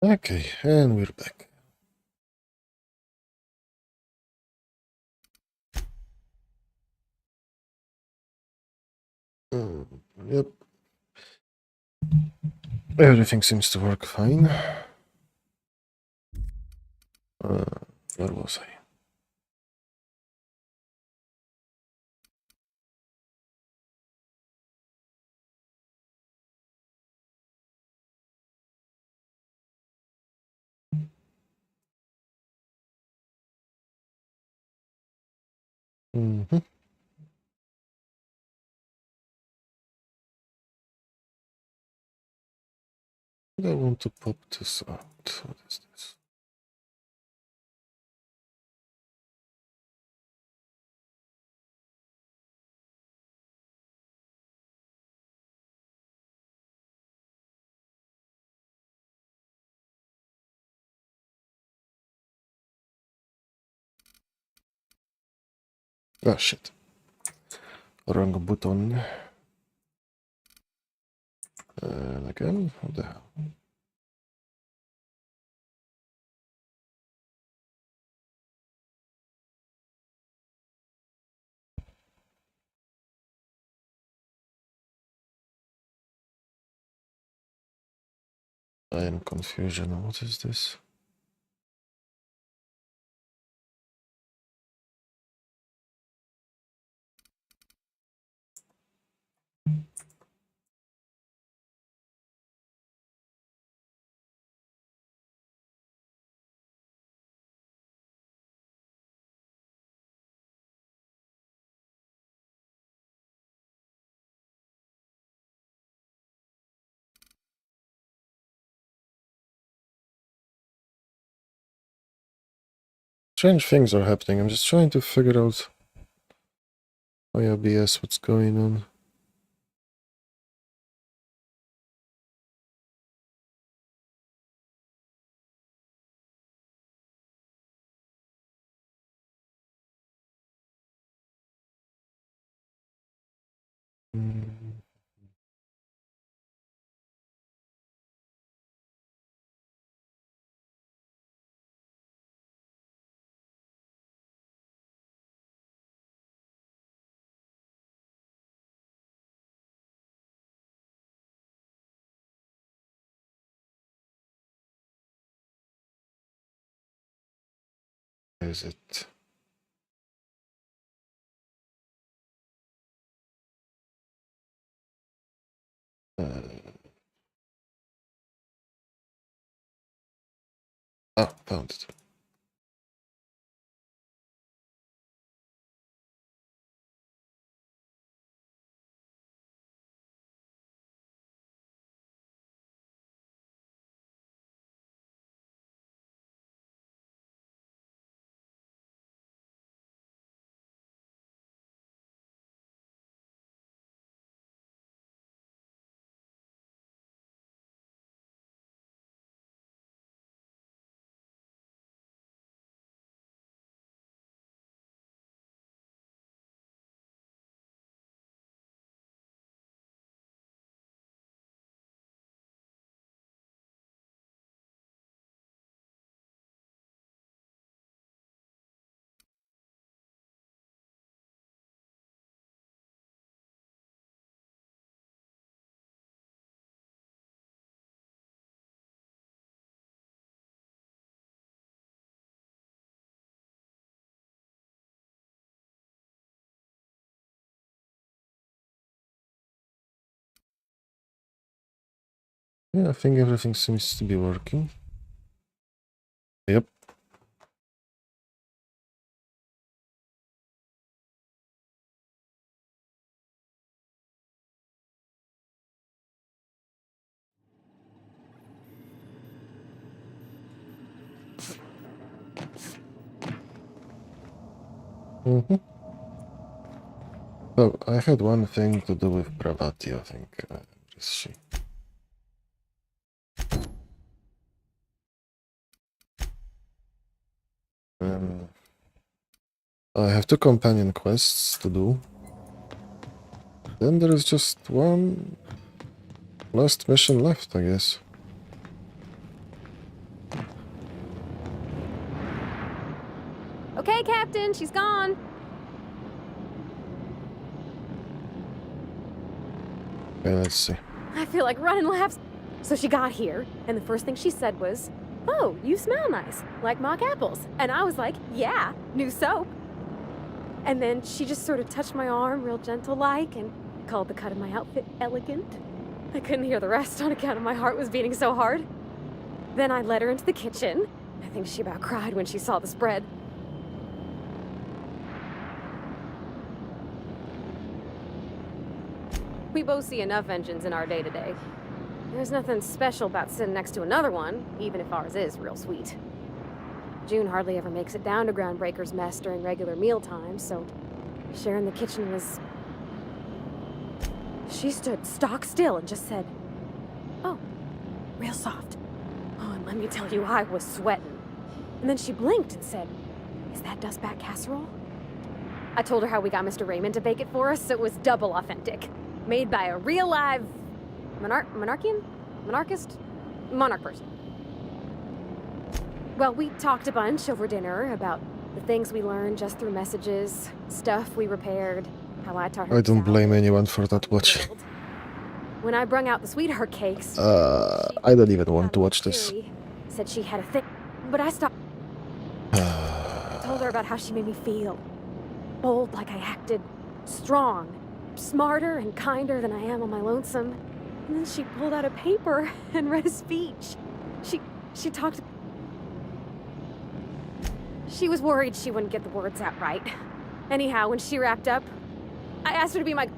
Okay, and we're back. Yep. Everything seems to work fine. Where was I? Mm-hmm. I want to pop this out. What is this? Ah, shit. Wrong button. And again, what the hell? I am confusion. What is this? Strange things are happening. I'm just trying to figure out. Oh yeah, BS, what's going on? Mm. Where is it? Found it. Yeah, I think everything seems to be working. Yep. Mm-hmm. Oh, I had one thing to do with Pravati, I think. Where is she? I have 2 companion quests to do. Then there is just one last mission left, I guess. Hey, Captain, she's gone. Okay, let's see. I feel like running laps. So she got here, and the first thing she said was, "Oh, you smell nice, like mock apples." And I was like, "Yeah, new soap." And then she just sort of touched my arm real gentle-like and called the cut of my outfit elegant. I couldn't hear the rest on account of my heart was beating so hard. Then I led her into the kitchen. I think she about cried when she saw the spread. We both see enough engines in our day-to-day. There's nothing special about sitting next to another one, even if ours is real sweet. June hardly ever makes it down to Groundbreaker's mess during regular meal times, so sharing the kitchen was... She stood stock still and just said, "Oh, real soft." Oh, and let me tell you, I was sweating. And then she blinked and said, "Is that dustback casserole?" I told her how we got Mr. Raymond to bake it for us, so it was double authentic. Made by a real live... monarch person. Well, we talked a bunch over dinner about the things we learned just through messages, stuff we repaired, how I taught her. I don't blame anyone for not watching. When I brung out the sweetheart cakes, I don't even want to watch this. Said she had a thing, but I stopped. I told her about how she made me feel. Bold like I acted, strong, smarter and kinder than I am on my lonesome. And then she pulled out a paper and read a speech. She talked... She was worried she wouldn't get the words out right. Anyhow, when she wrapped up, I asked her to be my...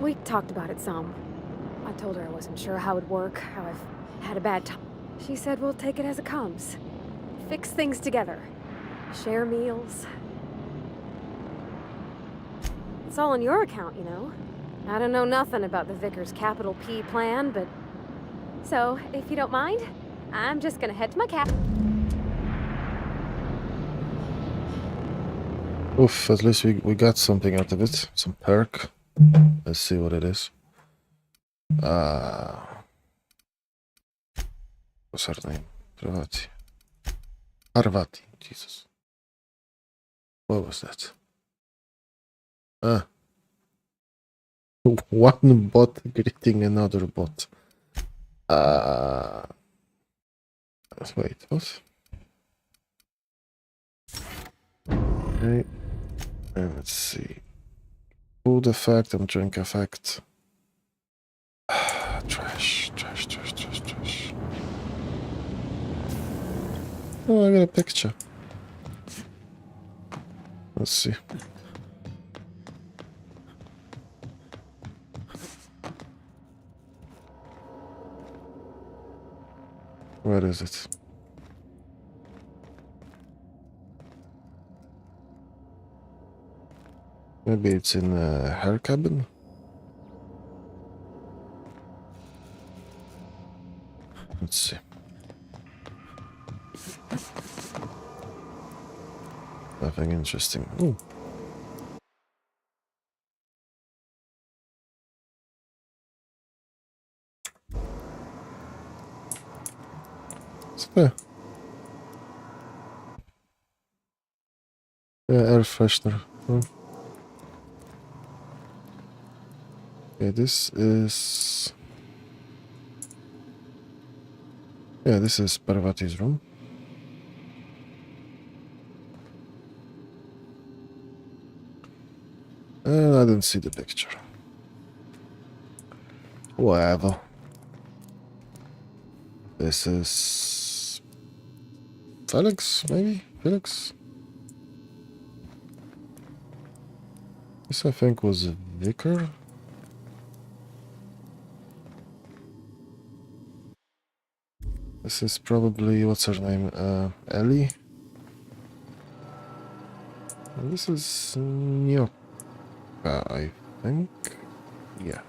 We talked about it some. I told her I wasn't sure how it'd work, how I've had a bad time. She said we'll take it as it comes. Fix things together. Share meals. It's all on your account, you know. I don't know nothing about the Vicar's capital P plan, but... So, if you don't mind, I'm just gonna head to my cabin. Oof, at least we got something out of it. Some perk. Let's see what it is. What's her name? Parvati. Jesus. What was that? One bot greeting another bot. Wait, what? Okay. And let's see. Food effect and drink effect. Trash. Oh, I got a picture. Let's see. Where is it? Maybe it's in her cabin? Let's see. Nothing interesting. Ooh. Yeah, air freshener. Okay, this is... Yeah, this is Parvati's room. And I didn't see the picture. Whatever. This is... Felix, maybe? Felix? This I think was a vicar. This is probably, what's her name? Ellie? And this is Nyoka, I think. Yeah.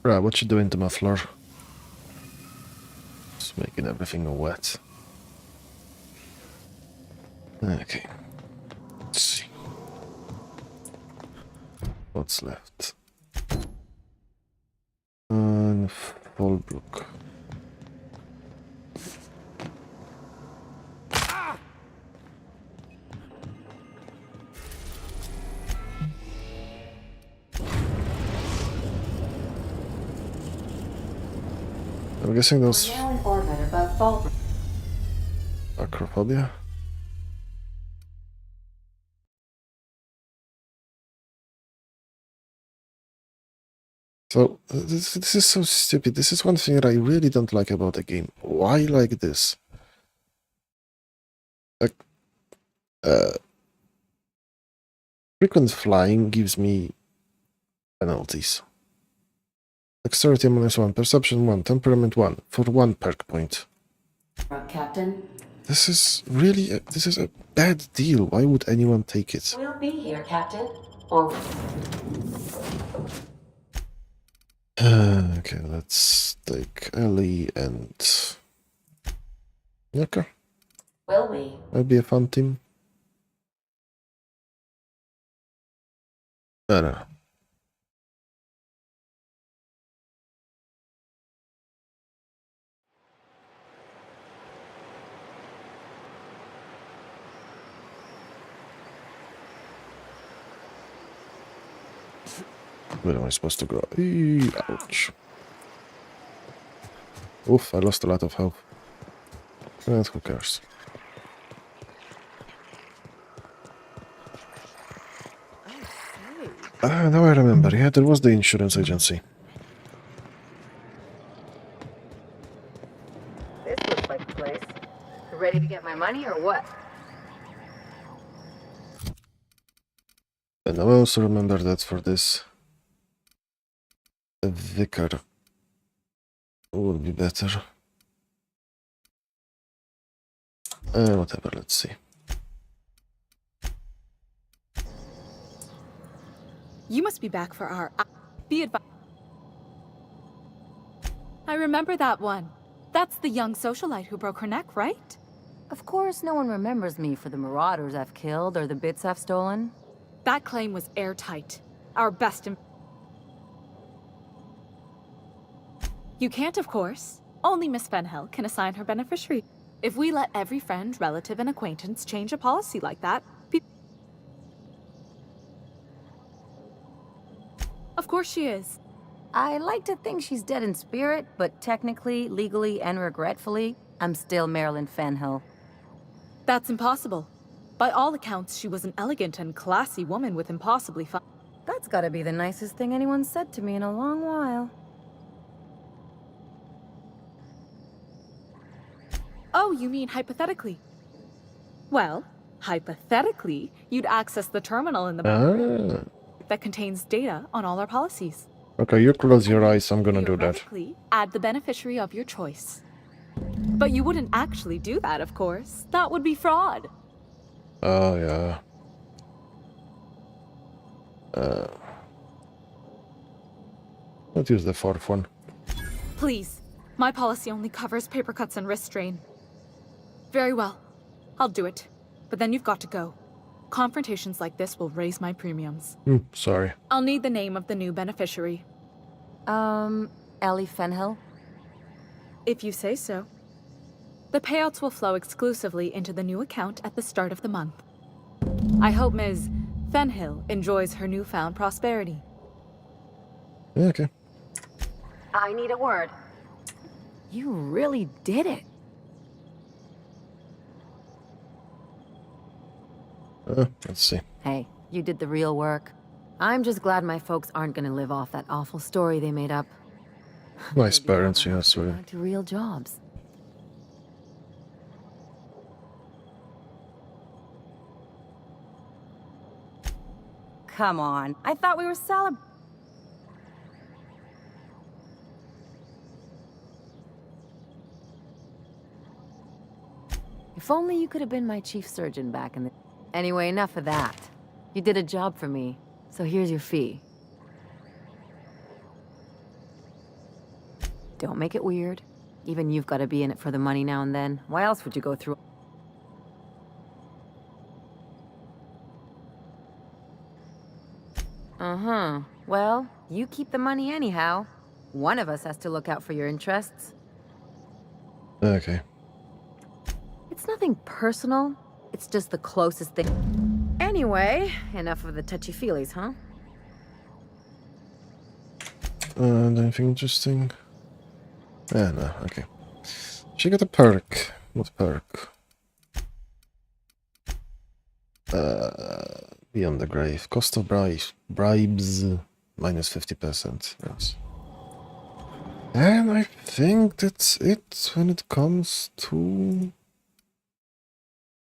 Right, what you doing to my floor? Just making everything wet. Okay. Let's see. What's left? And Fallbrook. I'm guessing those We're now in orbit above fault. acrophobia. So this is so stupid. This is one thing that I really don't like about the game. Why like this? Like, frequent flying gives me penalties. Dexterity -1, perception 1, temperament 1 for 1 perk point. Captain. This is really this is a bad deal. Why would anyone take it? We'll be here, Captain. Or Okay, let's take Ellie and okay. will we? Might be a fun team. No, no. Where am I supposed to go? Eee, ouch. Oof, I lost a lot of health. And who cares? Ah, now I remember. Yeah, there was the insurance agency. This looks like the place. Ready to get my money or what? And I also remember that for this, the vicar would be better. Whatever, let's see. You must be back for our... Be advised. I remember that one. That's the young socialite who broke her neck, right? Of course, no one remembers me for the marauders I've killed or the bits I've stolen. That claim was airtight. Our best... You can't, of course. Only Miss Fenhill can assign her beneficiary. If we let every friend, relative, and acquaintance change a policy like that, Of course she is. I like to think she's dead in spirit, but technically, legally, and regretfully, I'm still Marilyn Fenhill. That's impossible. By all accounts, she was an elegant and classy woman with impossibly fun... That's gotta be the nicest thing anyone's said to me in a long while. Oh, you mean hypothetically? Well, hypothetically, you'd access the terminal in the... that contains data on all our policies. Okay, you close your eyes, I'm gonna do that. Theoretically, add the beneficiary of your choice. But you wouldn't actually do that, of course. That would be fraud. Oh, yeah. Let's use the fourth one. Please. My policy only covers paper cuts and wrist strain. Very well. I'll do it. But then you've got to go. Confrontations like this will raise my premiums. Sorry. I'll need the name of the new beneficiary. Ellie Fenhill? If you say so. The payouts will flow exclusively into the new account at the start of the month. I hope Ms. Fenhill enjoys her newfound prosperity. Yeah, okay. I need a word. You really did it. Let's see. Hey, you did the real work. I'm just glad my folks aren't gonna live off that awful story they made up. Nice Maybe parents, they'll yeah, have to sweet. go back to real jobs. Come on, I thought we were celebrating. If only you could have been my chief surgeon back in the... Anyway, enough of that. You did a job for me, so here's your fee. Don't make it weird. Even you've got to be in it for the money now and then. Why else would you go through... Uh-huh. Well, you keep the money anyhow. One of us has to look out for your interests. Okay. It's nothing personal. It's just the closest thing. Anyway, enough of the touchy-feelies, huh? Anything interesting? No, okay. She got a perk. What perk? Beyond the grave. Cost of bribes minus 50%. Yes. And I think that's it when it comes to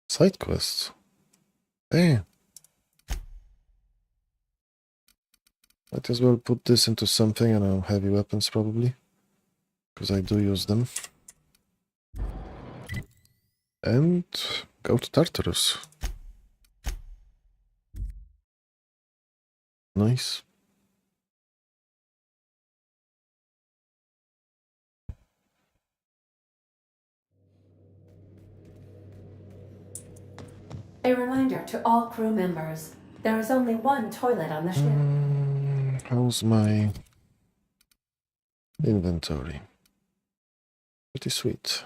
side quests. Hey. Might as well put this into something, and I'll heavy weapons probably. Because I do use them. And go to Tartarus. Nice. A reminder to all crew members, there is only one toilet on the ship. How's my inventory? Pretty sweet.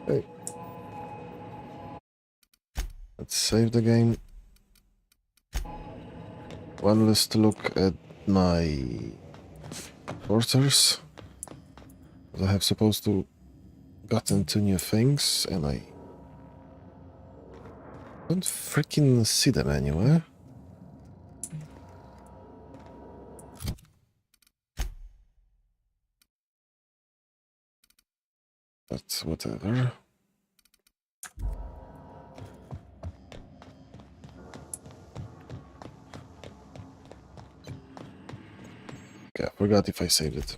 Hey. Let's save the game. One less to look at my quarters. I have supposed to gotten two new things, and I don't freaking see them anywhere. But whatever. Okay, I forgot if I saved it.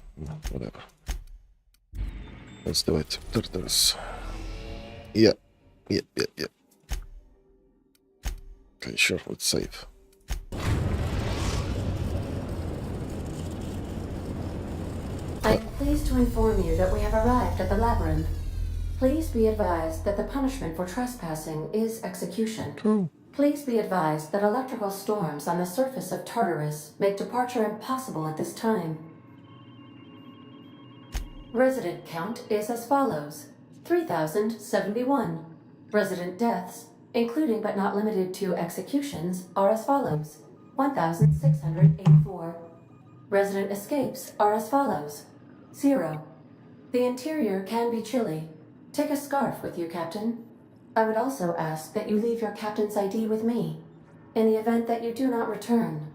Whatever. Let's do it. Tartarus. Yeah. Yeah. Okay, sure, let's save. I am pleased to inform you that we have arrived at the labyrinth. Please be advised that the punishment for trespassing is execution. Cool. Please be advised that electrical storms on the surface of Tartarus make departure impossible at this time. Resident count is as follows: 3,071. Resident deaths, including but not limited to executions, are as follows: 1,684. Resident escapes are as follows: 0. The interior can be chilly. Take a scarf with you, Captain. I would also ask that you leave your captain's ID with me, in the event that you do not return.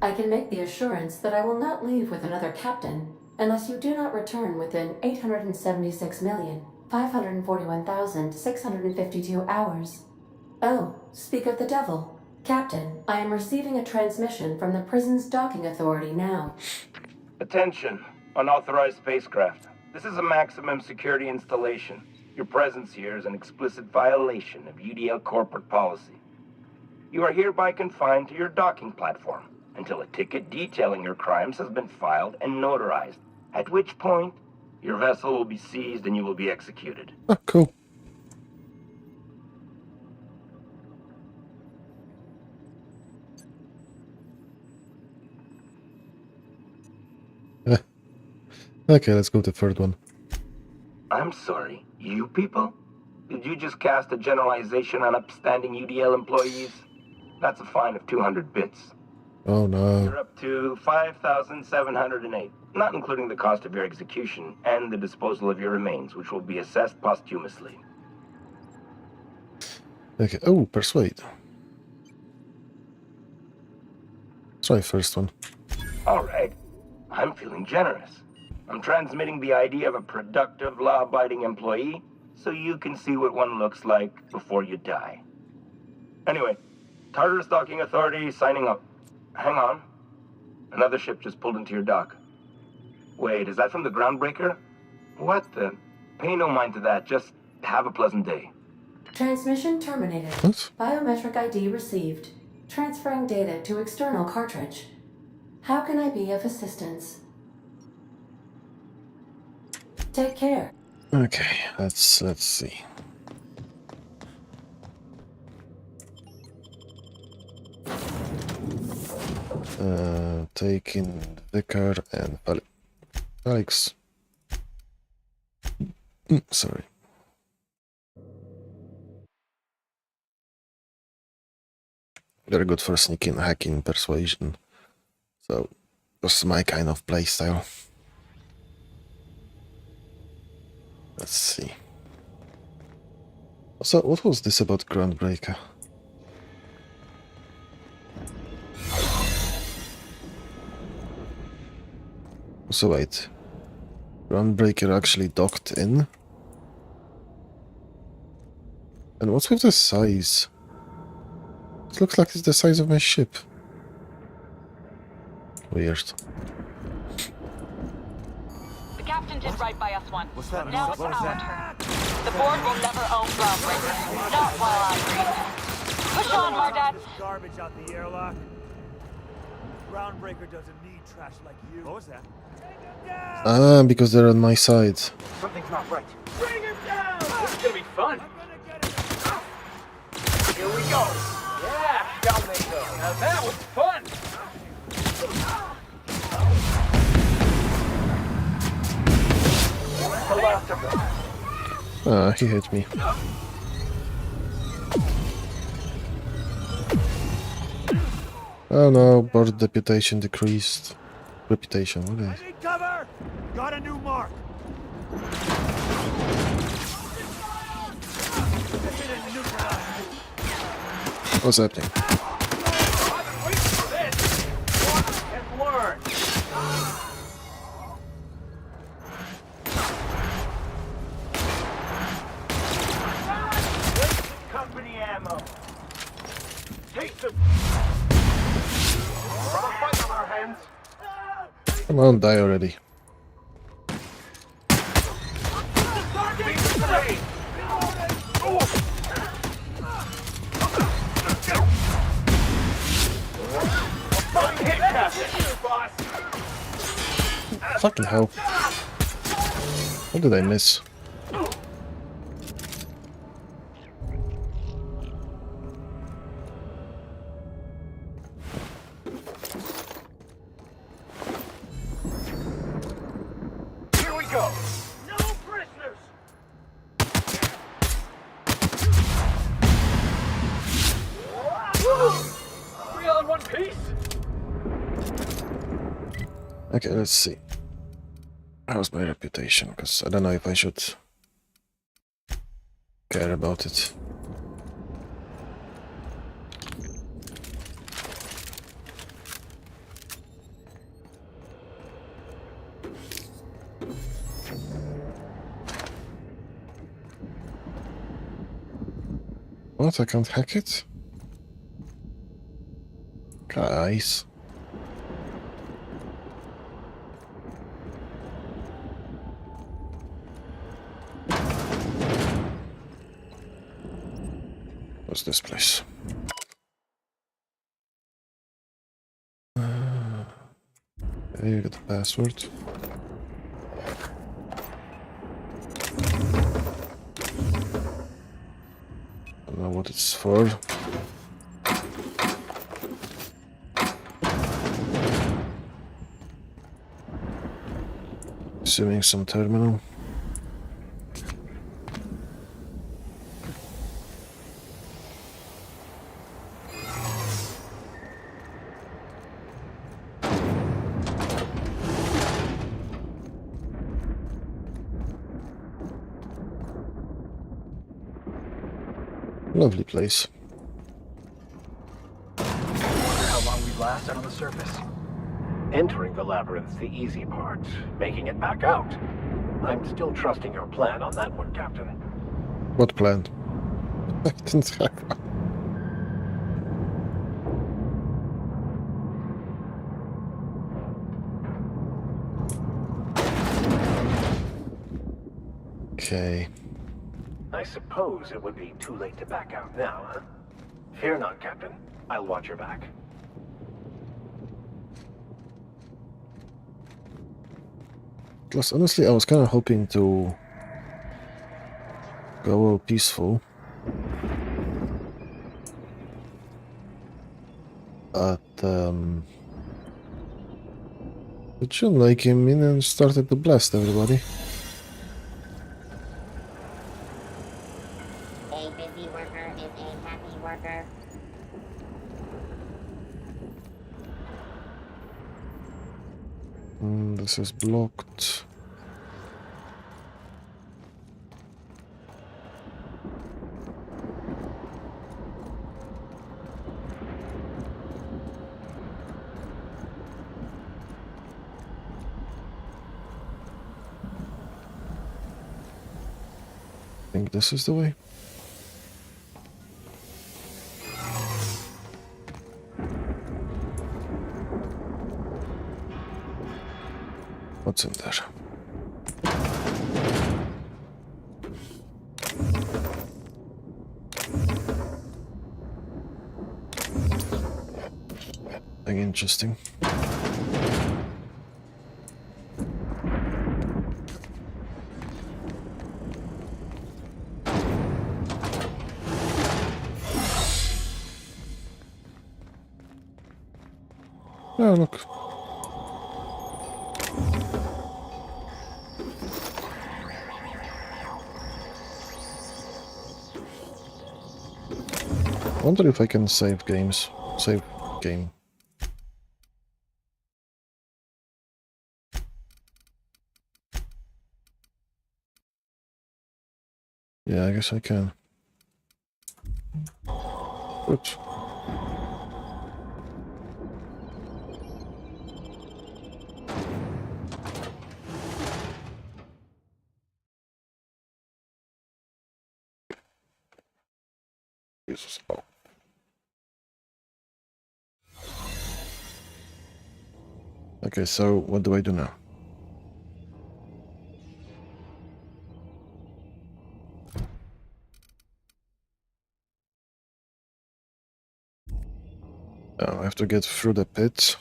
I can make the assurance that I will not leave with another captain unless you do not return within 876,541,652 hours. Oh, speak of the devil. Captain, I am receiving a transmission from the prison's docking authority now. Attention, unauthorized spacecraft. This is a maximum security installation. Your presence here is an explicit violation of UDL corporate policy. You are hereby confined to your docking platform until a ticket detailing your crimes has been filed and notarized, at which point your vessel will be seized and you will be executed. Oh, cool. Okay, let's go to the third one. I'm sorry, you people? Did you just cast a generalization on upstanding UDL employees? That's a fine of 200 bits. Oh no. You're up to 5,708, not including the cost of your execution and the disposal of your remains, which will be assessed posthumously. Okay. Oh, persuade. Try first one. All right. I'm feeling generous. I'm transmitting the idea of a productive, law-abiding employee so you can see what one looks like before you die. Anyway, Tartarus Docking Authority signing up. Hang on. Another ship just pulled into your dock. Wait, is that from the Groundbreaker? What the? Pay no mind to that. Just have a pleasant day. Transmission terminated. What? Biometric ID received. Transferring data to external cartridge. How can I be of assistance? Take care. Okay, let's see. Taking Vicar and Alex. Sorry. Very good for sneaking, hacking, persuasion. So that's my kind of playstyle. Let's see. So what was this about Groundbreaker? So wait. Groundbreaker actually docked in? And what's with the size? It looks like it's the size of my ship. Weird. The captain did right by us once. What's that? Now it's What is our that? turn. The board will never own Groundbreaker. Not while I breathe. Push on, Mardad. Garbage out the airlock. Groundbreaker doesn't need trash like you. What was that? Ah, because they're on my side. Something's not right. Bring him down! This is gonna be fun. I'm gonna get it. Here we go. Yeah, down they go. Now that was fun. The last of them. Ah, he hit me. Oh no, board deputation decreased. Reputation, what is I it? need cover. Got a new mark. What's happening? I've been waiting for this. Watch and learn. Company ammo. Take them. Got a fight on our hands. Come on, die already. Beat the trade. Fine hit, Captain. Boss. Fucking hell. What did I miss? Here we go. No prisoners. We all in one piece. Okay, let's see. How's my reputation? Because I don't know if I should care about it. What? I can't hack it? Guys. What's this place? Okay, you got the password. Don't know what it's for. Assuming some terminal. Lovely place. How long we last on the surface. Entering the labyrinth's the easy part. Making it back out. I'm still trusting your plan on that one, Captain. What plan? I didn't have one. Okay. I suppose it would be too late to back out now, huh? Fear not, Captain. I'll watch your back. Plus, honestly, I was kind of hoping to go all peaceful. But, it shouldn't like him in and started to blast everybody. A busy worker is a happy worker. This is blocked. I think this is the way. What's in there? Nothing interesting. Oh, look. Wonder if I can save games. Save game. Yeah, I guess I can. Good. Jesus. Oh. Okay, so what do I do now? Oh, I have to get through the pit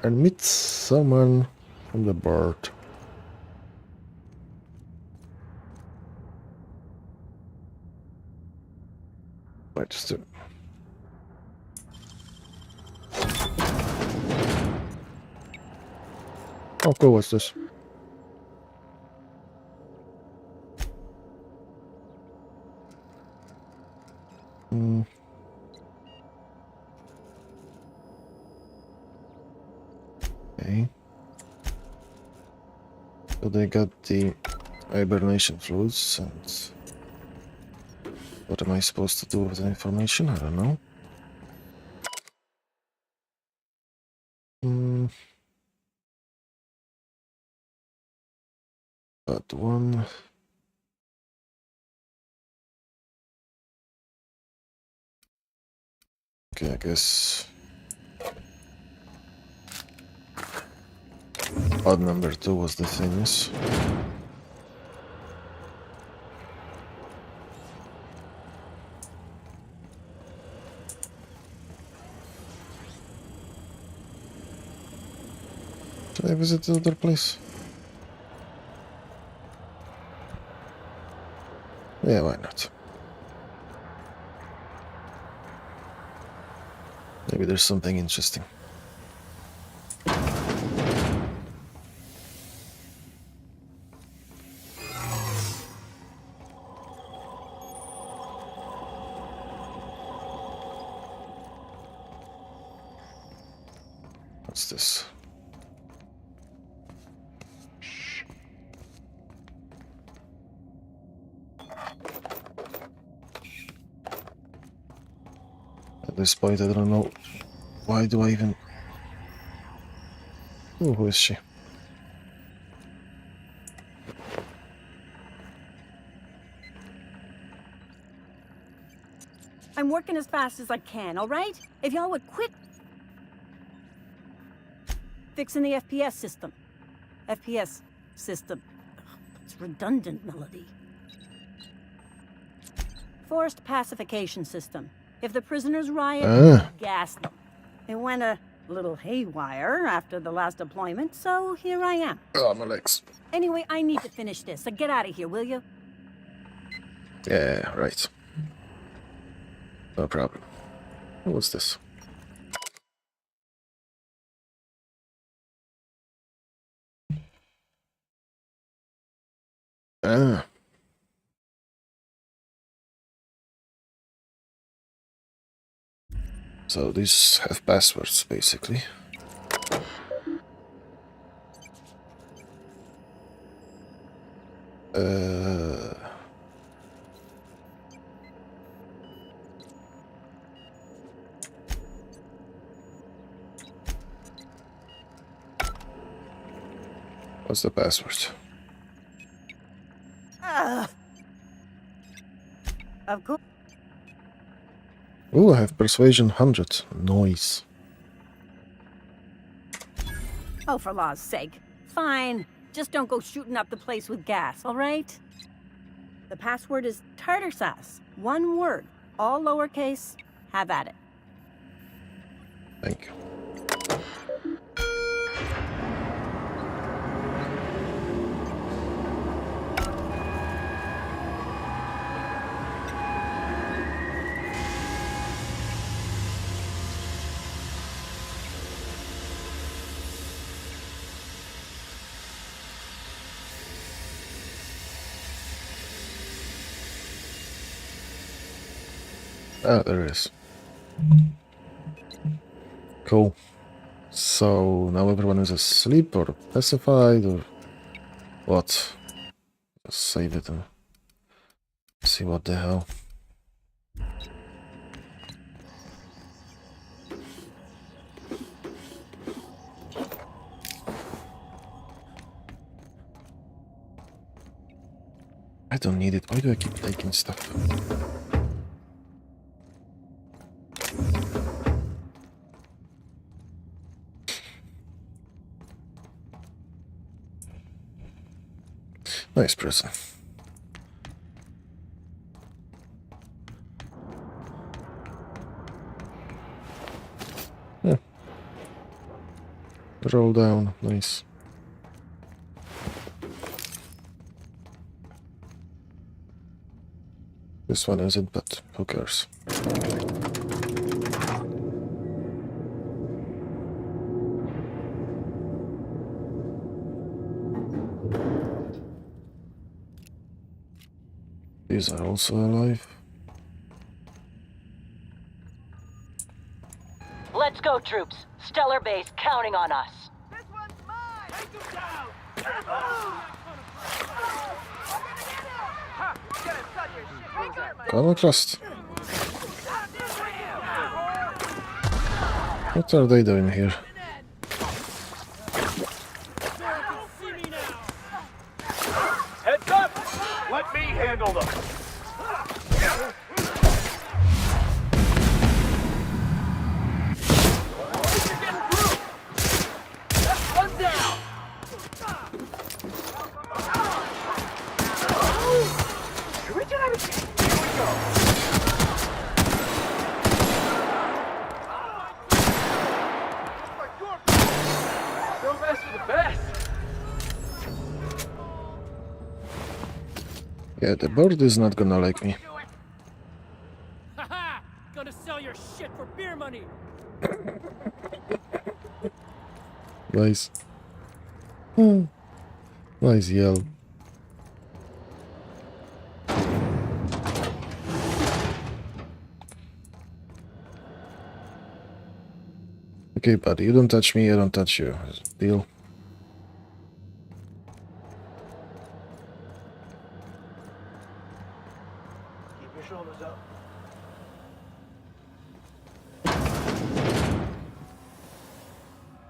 and meet someone from the board. Wait, just do. Oh, cool, what's this? Okay. So they got the hibernation fluids, and what am I supposed to do with the information? I don't know. But one. Okay, I guess odd number 2 was the famous. Should I visit the other place? Yeah, why not? Maybe there's something interesting. What's this? At this point, I don't know. Why do I even... Oh, who is she? I'm working as fast as I can, all right? If y'all would quit fixing the FPS system. FPS system. It's redundant, Melody. Forced pacification system. If the prisoners riot, gas them. It went a little haywire after the last deployment, so here I am. Oh, my legs. Anyway, I need to finish this, so get out of here, will you? Yeah, right. No problem. What's this? Ah. So these have passwords, basically. What's the password? Of course. Oh, I have persuasion 100. Nice. Oh, for law's sake. Fine. Just don't go shooting up the place with gas, all right? The password is tartar sauce. One word. All lowercase. Have at it. Thank you. Ah, there it is. Cool. So now everyone is asleep or pacified or what? Just save it and see what the hell. I don't need it. Why do I keep taking stuff? Nice prison. Yeah. Roll down. Nice. This one isn't, but who cares? These are also alive. Let's go, troops. Stellar Base counting on us. This one's mine! Take him down! Ha! Get it, son, your shit. Come on, trust. What are they doing here? Heads up! Let me handle them. One down. Here we go. No mess with the best. Yeah, the bird is not gonna like me. Haha! Gonna sell your shit for beer money. Nice. Nice yell. Okay, buddy, you don't touch me, I don't touch you. Deal. Keep your shoulders up.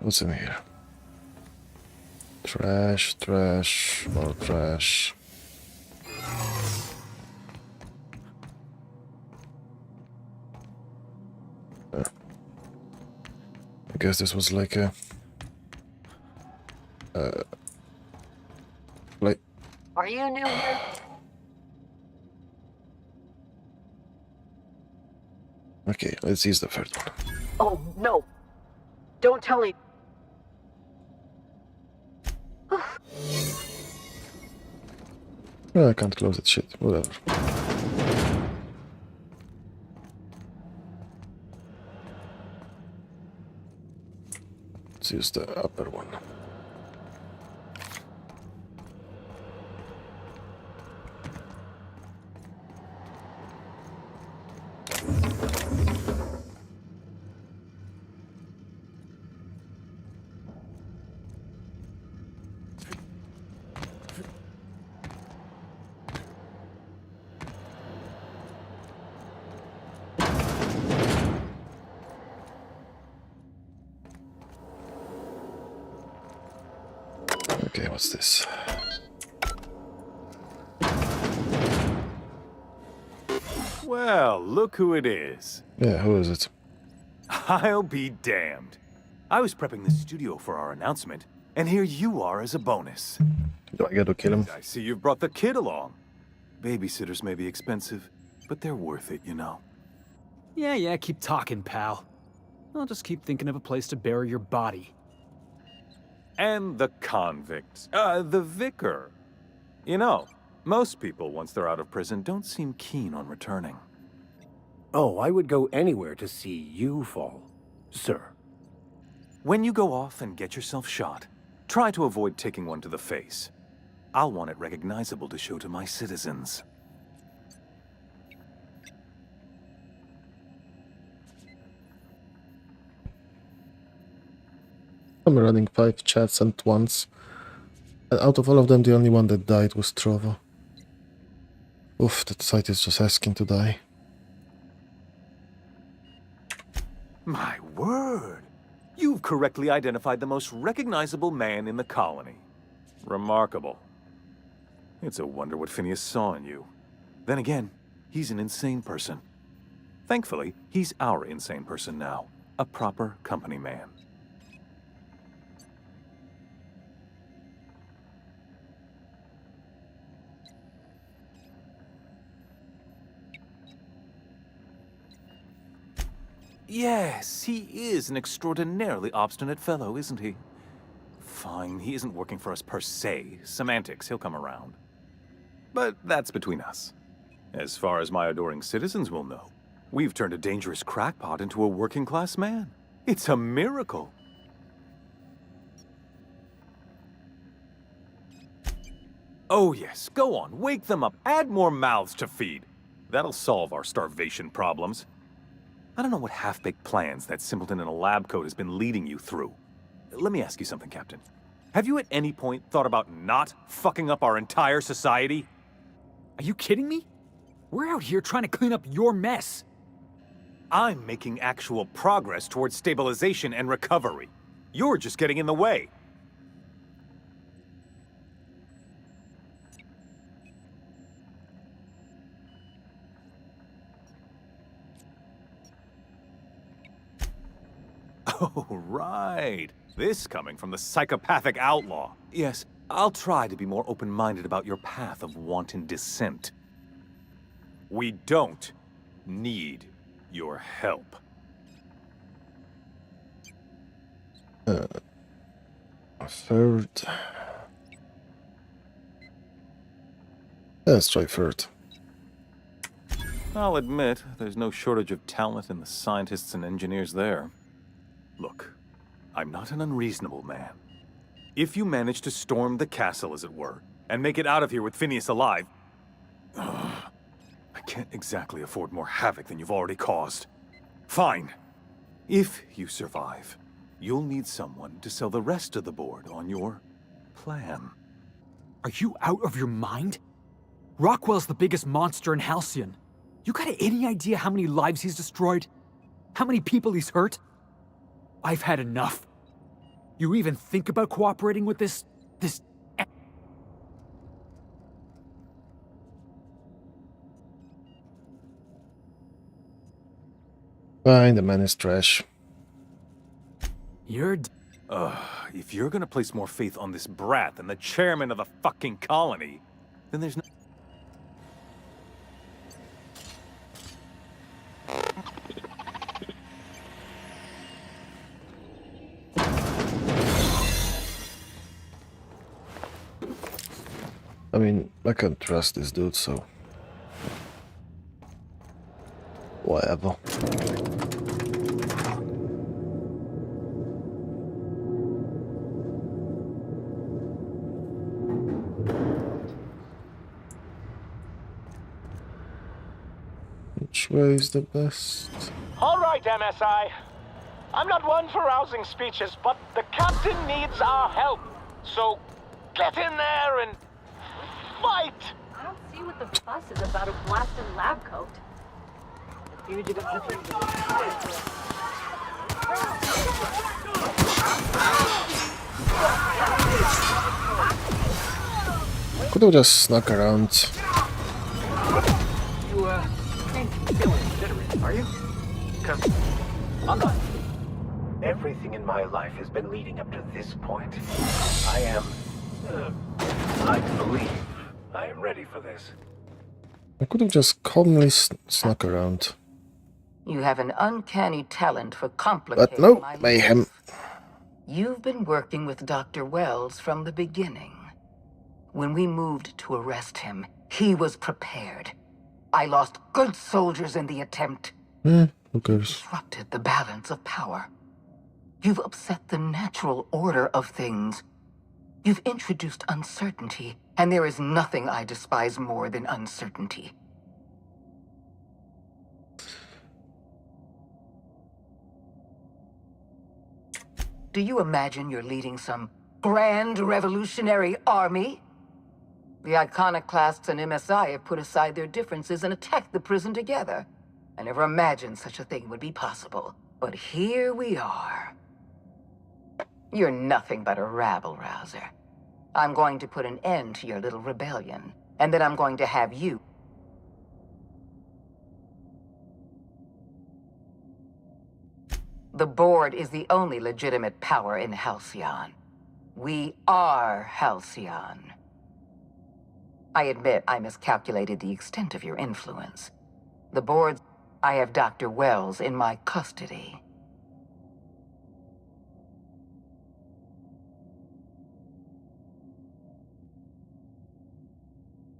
What's in here? Trash, trash, more trash. I guess this was like a... like... Are you new here? Okay, let's use the third one. Oh, no. Don't tell me. Oh, I can't close it, shit, whatever. Let's use the upper one. Okay, what's this? Well, look who it is. Yeah, who is it? I'll be damned. I was prepping the studio for our announcement, and here you are as a bonus. Do I get to kill him? I see you've brought the kid along. Babysitters may be expensive, but they're worth it, you know. Yeah, keep talking, pal. I'll just keep thinking of a place to bury your body. And the convict. The vicar. You know, most people, once they're out of prison, don't seem keen on returning. Oh, I would go anywhere to see you fall, sir. When you go off and get yourself shot, try to avoid taking one to the face. I'll want it recognizable to show to my citizens. I'm running 5 chats at once. And out of all of them, the only one that died was Trovo. Oof, that site is just asking to die. My word! You've correctly identified the most recognizable man in the colony. Remarkable. It's a wonder what Phineas saw in you. Then again, he's an insane person. Thankfully, he's our insane person now. A proper company man. Yes, he is an extraordinarily obstinate fellow, isn't he? Fine, he isn't working for us per se. Semantics, he'll come around. But that's between us. As far as my adoring citizens will know, we've turned a dangerous crackpot into a working-class man. It's a miracle. Oh yes, go on, wake them up, add more mouths to feed. That'll solve our starvation problems. I don't know what half-baked plans that simpleton in a lab coat has been leading you through. Let me ask you something, Captain. Have you at any point thought about not fucking up our entire society? Are you kidding me? We're out here trying to clean up your mess. I'm making actual progress towards stabilization and recovery. You're just getting in the way. Oh, right. This coming from the psychopathic outlaw. Yes, I'll try to be more open-minded about your path of wanton descent. We don't need your help. A third. Let's try third. I'll admit, there's no shortage of talent in the scientists and engineers there. Look, I'm not an unreasonable man. If you manage to storm the castle, as it were, and make it out of here with Phineas alive, I can't exactly afford more havoc than you've already caused. Fine. If you survive, you'll need someone to sell the rest of the board on your plan. Are you out of your mind? Rockwell's the biggest monster in Halcyon. You got any idea how many lives he's destroyed? How many people he's hurt? I've had enough. You even think about cooperating with this... Fine, the man is trash. You're... If you're gonna place more faith on this brat than the chairman of the fucking colony, then there's no... I mean, I can't trust this dude, so... whatever. Which way is the best? All right, MSI. I'm not one for rousing speeches, but the captain needs our help. So get in there and fight! I don't see what the fuss is about a blasted lab coat. The fugitive zippers. could have just snuck around. You, ain't feeling jittery, are you? 'Cause I'm not. Everything in my life has been leading up to this point. I am, I believe I am ready for this. I could have just calmly snuck around. You have an uncanny talent for complicating But no, my mayhem. life. You've been working with Dr. Wells from the beginning. When we moved to arrest him, he was prepared. I lost good soldiers in the attempt. Who cares? Disrupted the balance of power. You've upset the natural order of things. You've introduced uncertainty, and there is nothing I despise more than uncertainty. Do you imagine you're leading some grand revolutionary army? The iconoclasts and MSI have put aside their differences and attacked the prison together. I never imagined such a thing would be possible. But here we are. You're nothing but a rabble-rouser. I'm going to put an end to your little rebellion, and then I'm going to have you. The board is the only legitimate power in Halcyon. We are Halcyon. I admit I miscalculated the extent of your influence. The board's... I have Dr. Wells in my custody.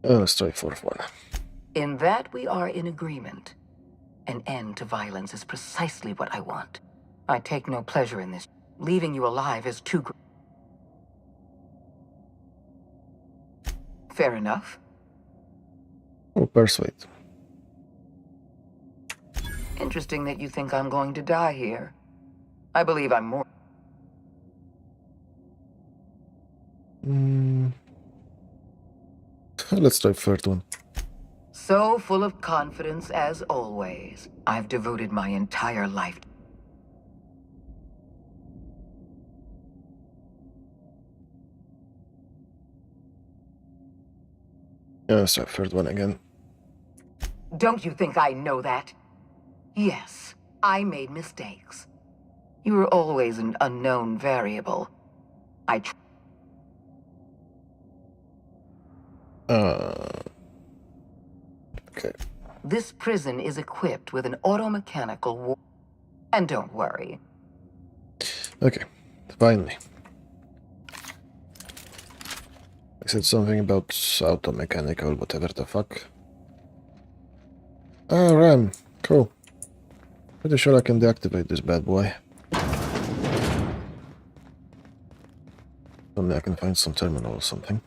Let's try fourth one. In that we are in agreement. An end to violence is precisely what I want. I take no pleasure in this. Leaving you alive is too... Fair enough. Oh, persuade. Interesting that you think I'm going to die here. I believe I'm more... Let's try third one. So full of confidence as always. I've devoted my entire life... Let's try third one again. Don't you think I know that? Yes, I made mistakes. You were always an unknown variable. Okay. This prison is equipped with an automechanical war... And don't worry. Okay, finally. I said something about automechanical, whatever the fuck. Ah, RAM. Cool. Pretty sure I can deactivate this bad boy. Only I can find some terminal or something.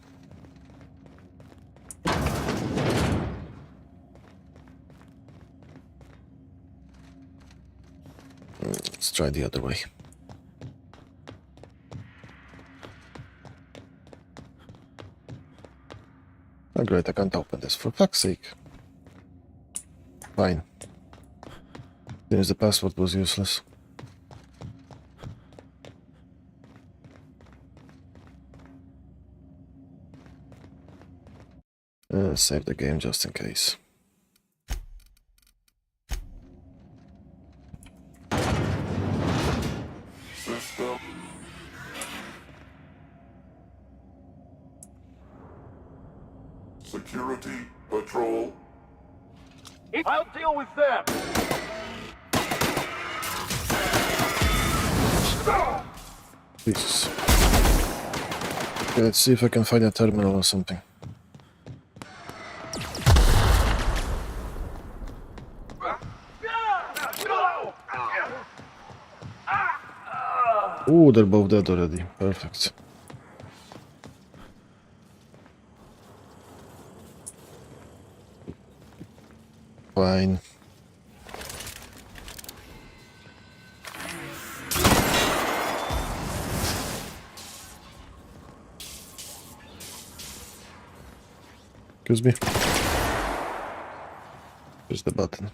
Let's try the other way. Oh great, I can't open this, for fuck's sake. Fine. Since the password was useless. Save the game just in case. System. Security patrol. I'll deal with them. Jesus. Okay, let's see if I can find a terminal or something. Ooh, they're both dead already. Perfect. Fine. Excuse me. Here's the button.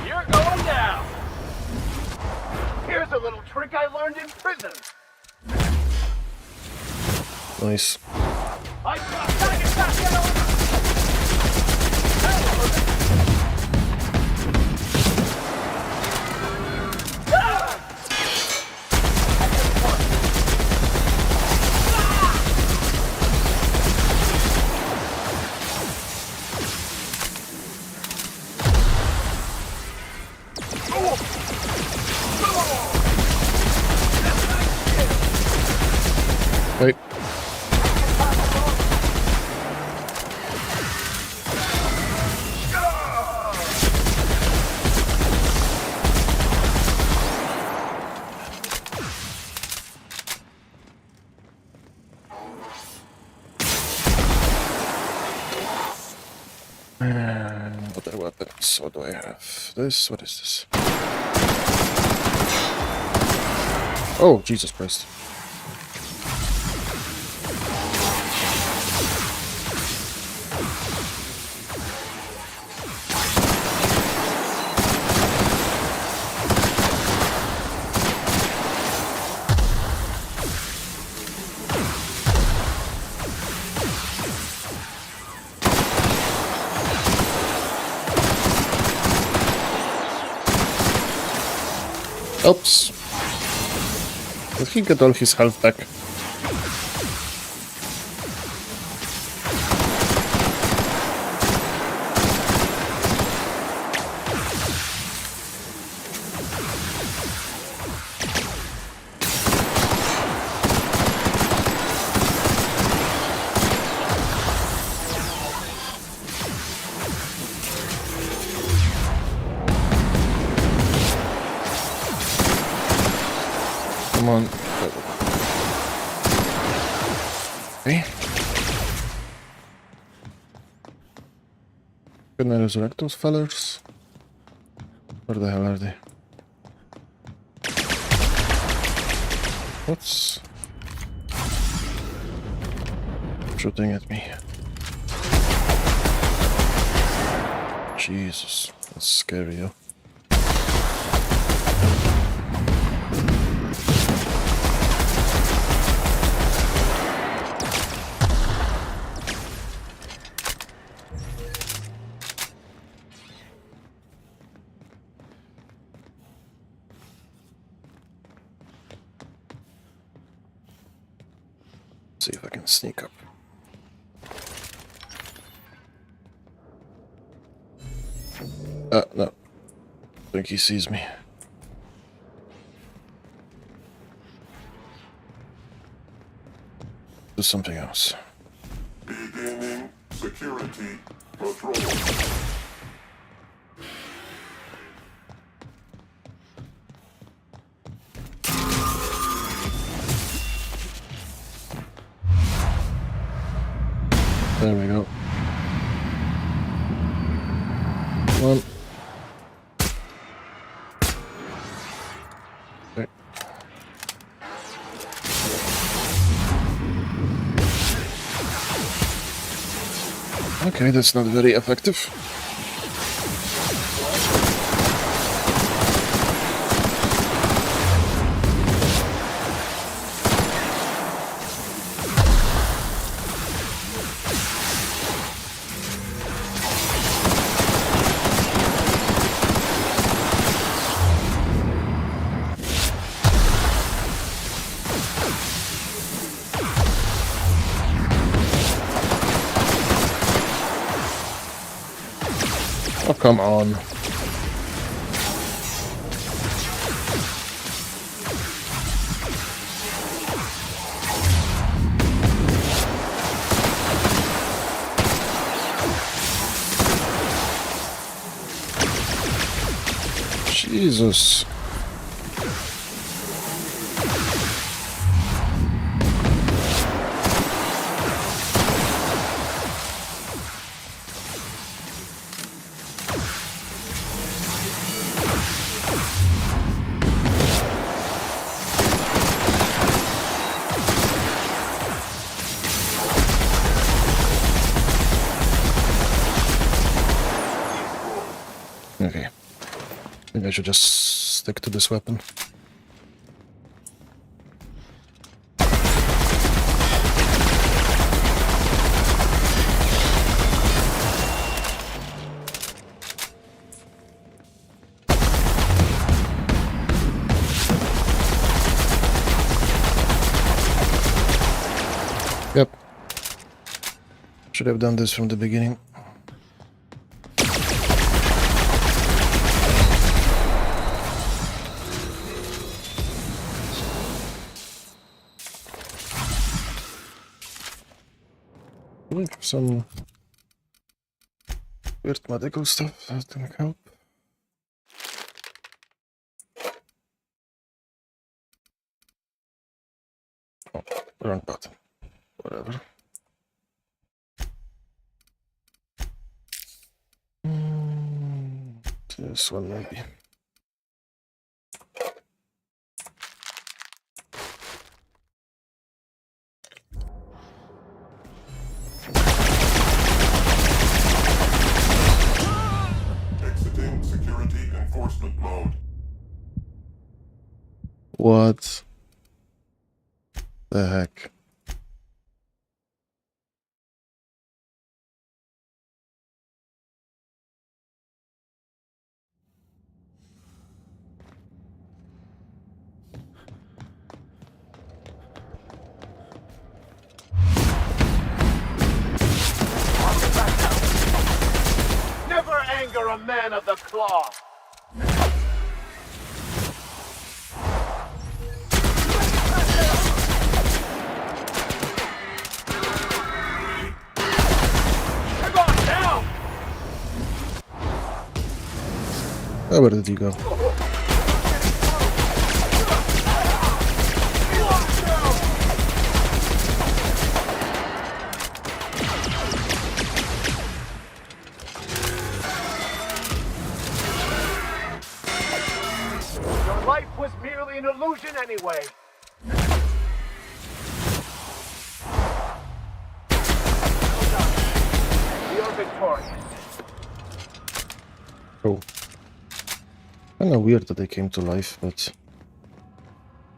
You're going down. Nice. Wait. Other weapons. What do I have? This? What is this? Oh, Jesus Christ. Oops. Did he get all his health back? Come on. Okay. Can I resurrect those fellers? Where the hell are they? What's shooting at me? Jesus, that's scary, yo. See if I can sneak up. No. I think he sees me. Do something else. Beginning security patrol. There we go. One. Okay. Okay, that's not very effective. Oh, come on. Jesus. Okay. Maybe I should just stick to this weapon. Should have done this from the beginning. Some weird medical stuff that didn't help. Oh, wrong button. Whatever. This one maybe. Exiting security enforcement mode. What the heck? Never anger a man of the cloth. They're going down. Oh, where did he go? Your life was merely an illusion anyway. You're victorious. Oh. Kinda weird that they came to life, but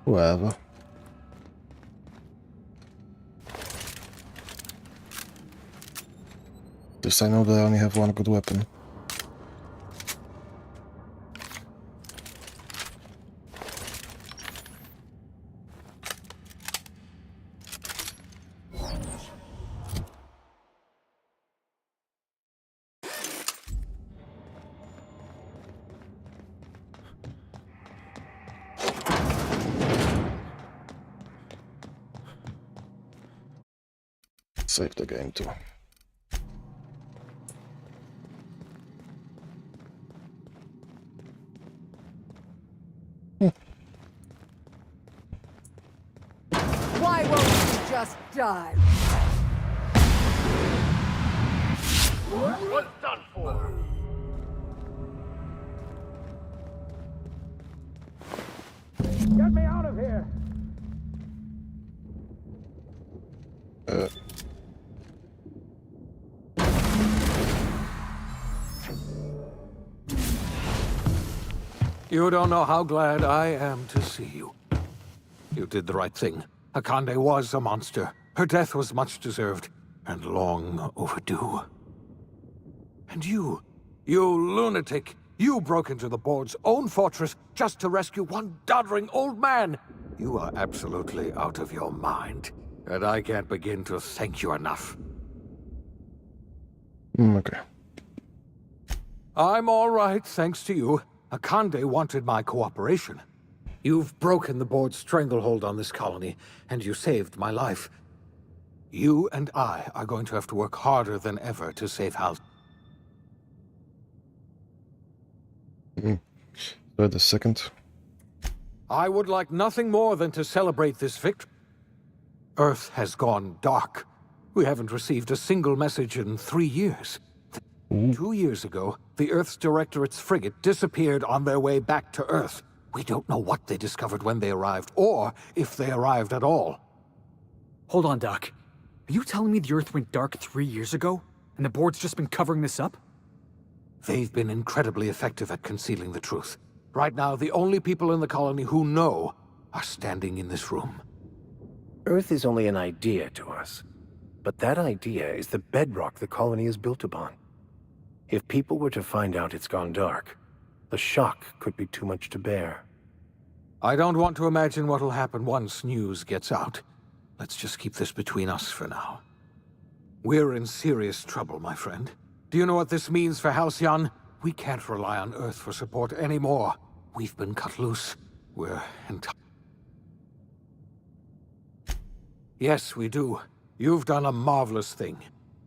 whatever. At least I know that I only have one good weapon. Save the game too. Why won't you just die? What's done for? Get me out of here. You don't know how glad I am to see you. You did the right thing. Akande was a monster. Her death was much deserved, and long overdue. And you lunatic, you broke into the board's own fortress just to rescue one doddering old man. You are absolutely out of your mind, and I can't begin to thank you enough. Okay. I'm all right, thanks to you. Akande wanted my cooperation. You've broken the board's stranglehold on this colony, and you saved my life. You and I are going to have to work harder than ever to save Hal. Wait a second. I would like nothing more than to celebrate this victory. Earth has gone dark. We haven't received a single message in 3 years. 2 years ago, the Earth's Directorate's frigate disappeared on their way back to Earth. We don't know what they discovered when they arrived, or if they arrived at all. Hold on, Doc. Are you telling me the Earth went dark 3 years ago, and the board's just been covering this up? They've been incredibly effective at concealing the truth. Right now, the only people in the colony who know are standing in this room. Earth is only an idea to us, but that idea is the bedrock the colony is built upon. If people were to find out it's gone dark, the shock could be too much to bear. I don't want to imagine what'll happen once news gets out. Let's just keep this between us for now. We're in serious trouble, my friend. Do you know what this means for Halcyon? We can't rely on Earth for support anymore. We've been cut loose. We're Yes, we do. You've done a marvelous thing.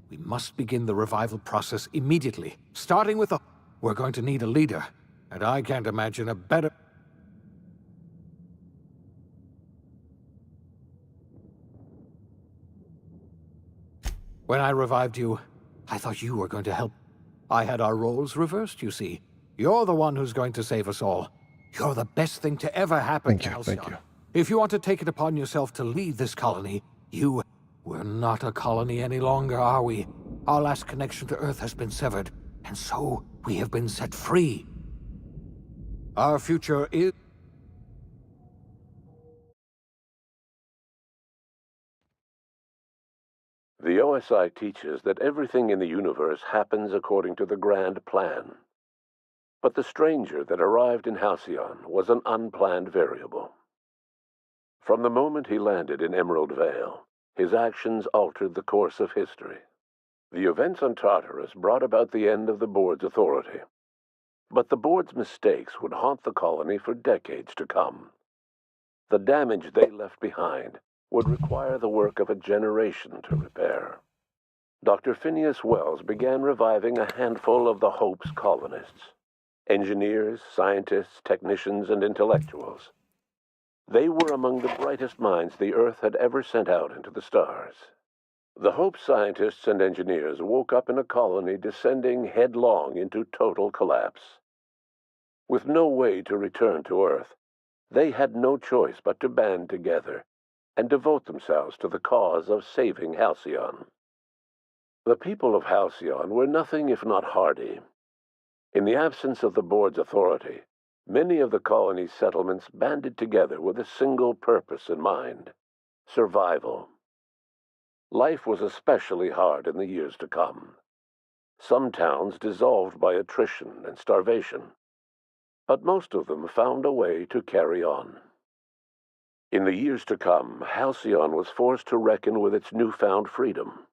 We must begin the revival process immediately, starting with We're going to need a leader, and I can't imagine a better... When I revived you, I thought you were going to help. I had our roles reversed, you see. You're the one who's going to save us all. You're the best thing to ever happen to Halcyon. Thank you. If you want to take it upon yourself to lead this colony, We're not a colony any longer, are we? Our last connection to Earth has been severed, and so we have been set free. Our future is... The OSI teaches that everything in the universe happens according to the grand plan. But the stranger that arrived in Halcyon was an unplanned variable. From the moment he landed in Emerald Vale, his actions altered the course of history. The events on Tartarus brought about the end of the board's authority. But the board's mistakes would haunt the colony for decades to come. The damage they left behind would require the work of a generation to repair. Dr. Phineas Wells began reviving a handful of the Hope's colonists. Engineers, scientists, technicians, and intellectuals. They were among the brightest minds the Earth had ever sent out into the stars. The Hope scientists and engineers woke up in a colony descending headlong into total collapse. With no way to return to Earth, they had no choice but to band together and devote themselves to the cause of saving Halcyon. The people of Halcyon were nothing if not hardy. In the absence of the board's authority, many of the colony's settlements banded together with a single purpose in mind: survival. Life was especially hard in the years to come. Some towns dissolved by attrition and starvation, but most of them found a way to carry on. In the years to come, Halcyon was forced to reckon with its newfound freedom.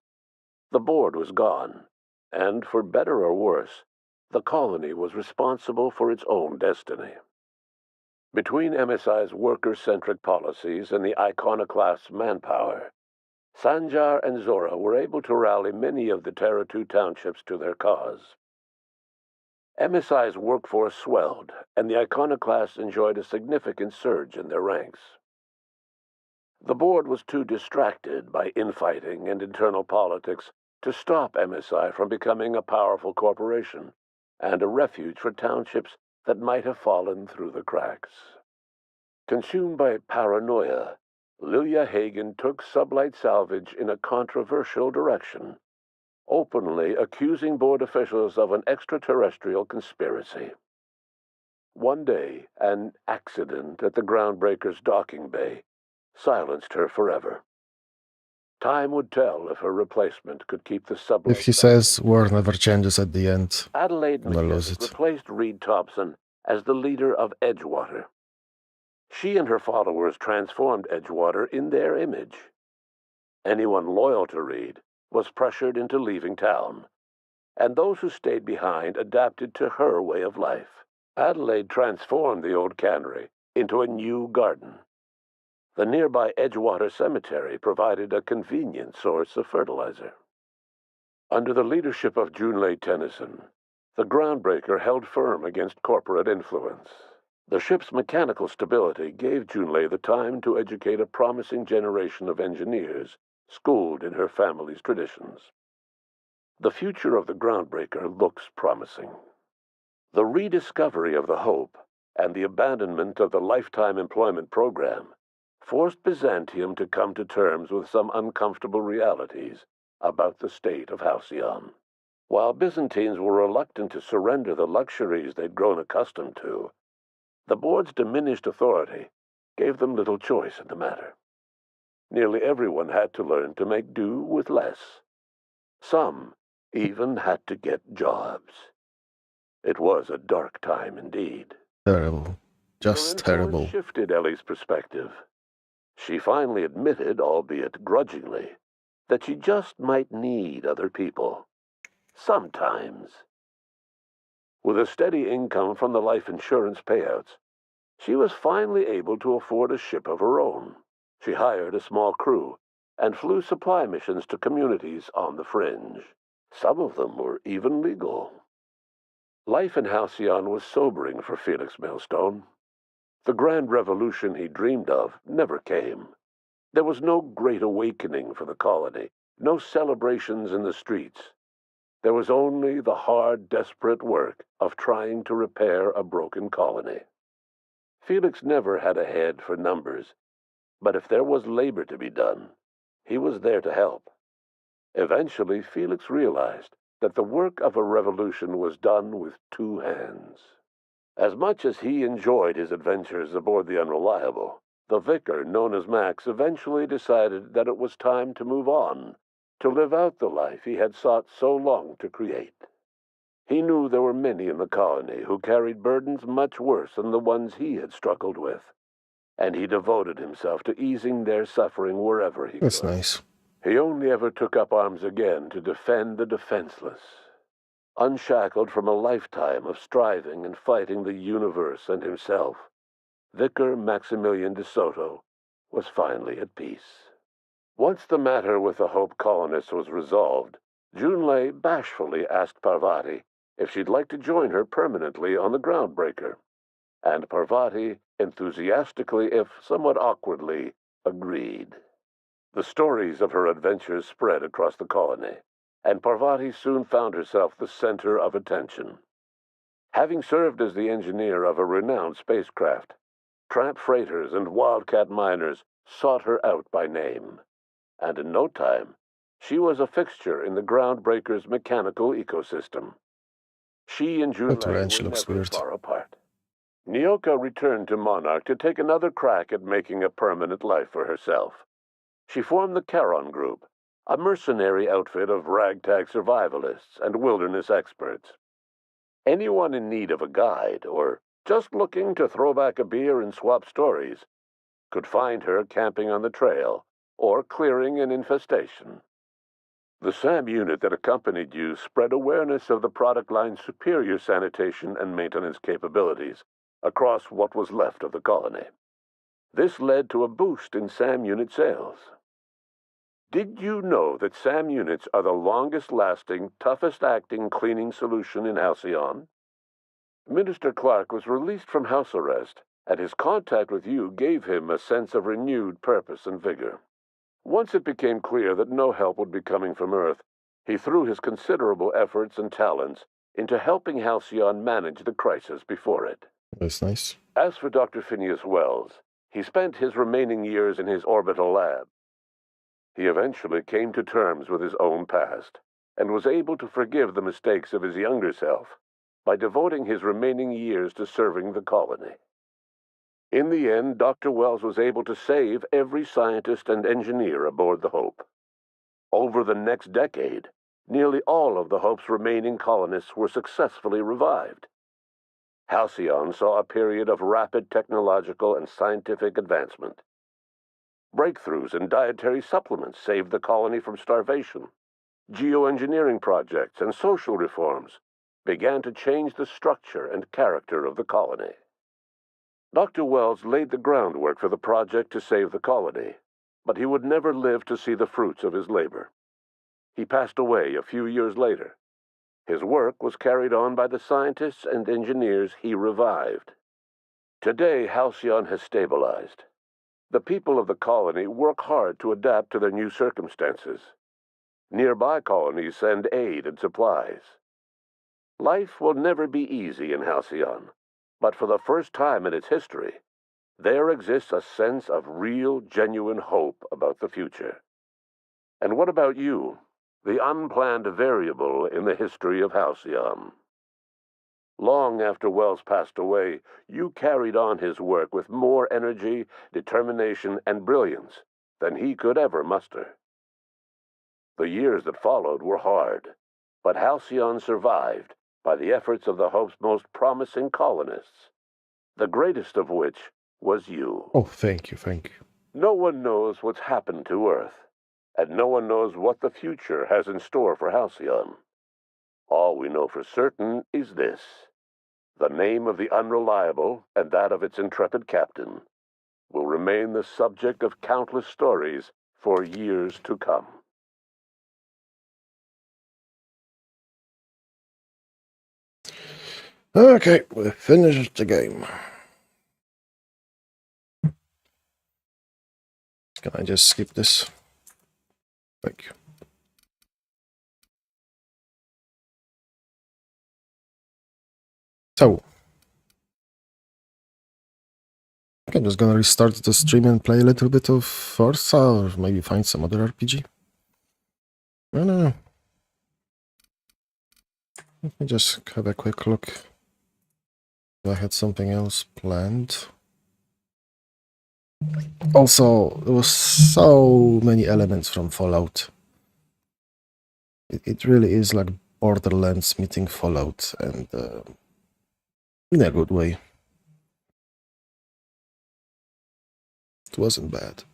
The board was gone, and for better or worse, the colony was responsible for its own destiny. Between MSI's worker-centric policies and the iconoclast's manpower, Sanjar and Zora were able to rally many of the Terra 2 townships to their cause. MSI's workforce swelled, and the iconoclasts enjoyed a significant surge in their ranks. The board was too distracted by infighting and internal politics to stop MSI from becoming a powerful corporation and a refuge for townships that might have fallen through the cracks. Consumed by paranoia, Lilia Hagen took Sublight Salvage in a controversial direction, openly accusing board officials of an extraterrestrial conspiracy. One day, an accident at the Groundbreaker's docking bay silenced her forever. Time would tell if her replacement could keep the Sublight. If he says war never changes at the end, Adelaide I'm gonna lose McKinnon it. replaced Reed Thompson as the leader of Edgewater. She and her followers transformed Edgewater in their image. Anyone loyal to Reed was pressured into leaving town, and those who stayed behind adapted to her way of life. Adelaide transformed the old cannery into a new garden. The nearby Edgewater Cemetery provided a convenient source of fertilizer. Under the leadership of Junlei Tennyson, the Groundbreaker held firm against corporate influence. The ship's mechanical stability gave Junlei the time to educate a promising generation of engineers schooled in her family's traditions. The future of the Groundbreaker looks promising. The rediscovery of the Hope and the abandonment of the Lifetime Employment Program forced Byzantium to come to terms with some uncomfortable realities about the state of Halcyon. While Byzantines were reluctant to surrender the luxuries they'd grown accustomed to, the board's diminished authority gave them little choice in the matter. Nearly everyone had to learn to make do with less. Some even had to get jobs. It was a dark time indeed. Terrible. Just terrible. Shifted Ellie's perspective. She finally admitted, albeit grudgingly, that she just might need other people. Sometimes. With a steady income from the life insurance payouts, she was finally able to afford a ship of her own. She hired a small crew and flew supply missions to communities on the fringe. Some of them were even legal. Life in Halcyon was sobering for Felix Millstone. The grand revolution he dreamed of never came. There was no great awakening for the colony, no celebrations in the streets. There was only the hard, desperate work of trying to repair a broken colony. Felix never had a head for numbers, but if there was labor to be done, he was there to help. Eventually, Felix realized that the work of a revolution was done with two hands. As much as he enjoyed his adventures aboard the Unreliable, the vicar, known as Max, eventually decided that it was time to move on, to live out the life he had sought so long to create. He knew there were many in the colony who carried burdens much worse than the ones he had struggled with, and he devoted himself to easing their suffering wherever he could. That's nice. He only ever took up arms again to defend the defenseless. Unshackled from a lifetime of striving and fighting the universe and himself, Vicar Maximilian de Soto was finally at peace. Once the matter with the Hope colonists was resolved, Junlei bashfully asked Parvati if she'd like to join her permanently on the Groundbreaker, and Parvati enthusiastically, if somewhat awkwardly, agreed. The stories of her adventures spread across the colony, and Parvati soon found herself the center of attention. Having served as the engineer of a renowned spacecraft, tramp freighters and wildcat miners sought her out by name, and in no time, she was a fixture in the Groundbreaker's mechanical ecosystem. She and That Junlei ranch were looks never weird. far apart. Nyoka returned to Monarch to take another crack at making a permanent life for herself. She formed the Charon Group, a mercenary outfit of ragtag survivalists and wilderness experts. Anyone in need of a guide, or just looking to throw back a beer and swap stories, could find her camping on the trail or clearing an infestation. The SAM unit that accompanied you spread awareness of the product line's superior sanitation and maintenance capabilities across what was left of the colony. This led to a boost in SAM unit sales. Did you know that SAM units are the longest-lasting, toughest-acting cleaning solution in Halcyon? Minister Clark was released from house arrest, and his contact with you gave him a sense of renewed purpose and vigor. Once it became clear that no help would be coming from Earth, he threw his considerable efforts and talents into helping Halcyon manage the crisis before it. That's nice. As for Dr. Phineas Wells, he spent his remaining years in his orbital lab. He eventually came to terms with his own past, and was able to forgive the mistakes of his younger self by devoting his remaining years to serving the colony. In the end, Dr. Wells was able to save every scientist and engineer aboard the Hope. Over the next decade, nearly all of the Hope's remaining colonists were successfully revived. Halcyon saw a period of rapid technological and scientific advancement. Breakthroughs in dietary supplements saved the colony from starvation. Geoengineering projects and social reforms began to change the structure and character of the colony. Dr. Wells laid the groundwork for the project to save the colony, but he would never live to see the fruits of his labor. He passed away a few years later. His work was carried on by the scientists and engineers he revived. Today, Halcyon has stabilized. The people of the colony work hard to adapt to their new circumstances. Nearby colonies send aid and supplies. Life will never be easy in Halcyon, but for the first time in its history, there exists a sense of real, genuine hope about the future. And what about you, the unplanned variable in the history of Halcyon? Long after Wells passed away, you carried on his work with more energy, determination, and brilliance than he could ever muster. The years that followed were hard, but Halcyon survived by the efforts of the Hope's most promising colonists, the greatest of which was you. Oh, thank you, thank you. No one knows what's happened to Earth, and no one knows what the future has in store for Halcyon. All we know for certain is this: the name of the Unreliable and that of its intrepid captain will remain the subject of countless stories for years to come. Okay, we finished the game. Can I just skip this? Thank you. So, I'm just gonna restart the stream and play a little bit of Forza, or maybe find some other RPG. I don't know. Let me just have a quick look. I had something else planned. Also, there was so many elements from Fallout. It really is like Borderlands meeting Fallout, and in a good way. It wasn't bad.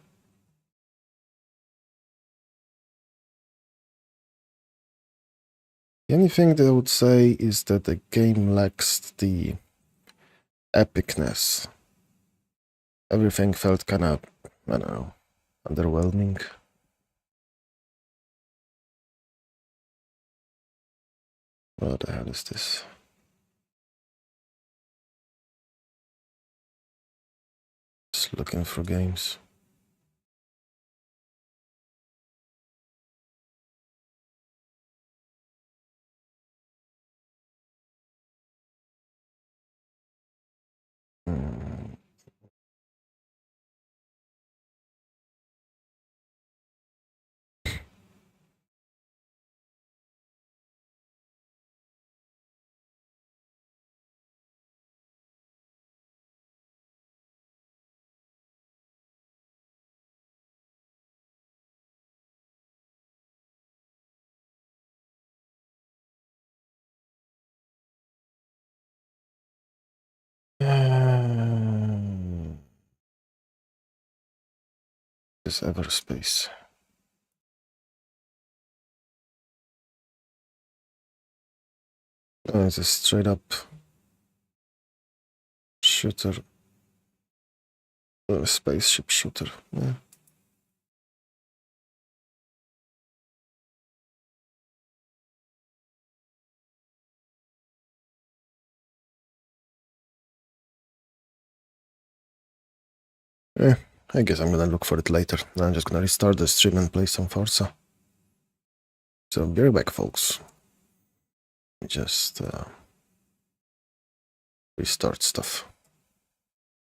The only thing that I would say is that the game lacks the epicness. Everything felt kind of, I don't know, underwhelming. What the hell is this? Just looking for games. This Everspace. Oh, it's a straight up shooter. Spaceship shooter. Yeah. I guess I'm gonna look for it later. I'm just gonna restart the stream and play some Forza. So be right back, folks. Just restart stuff.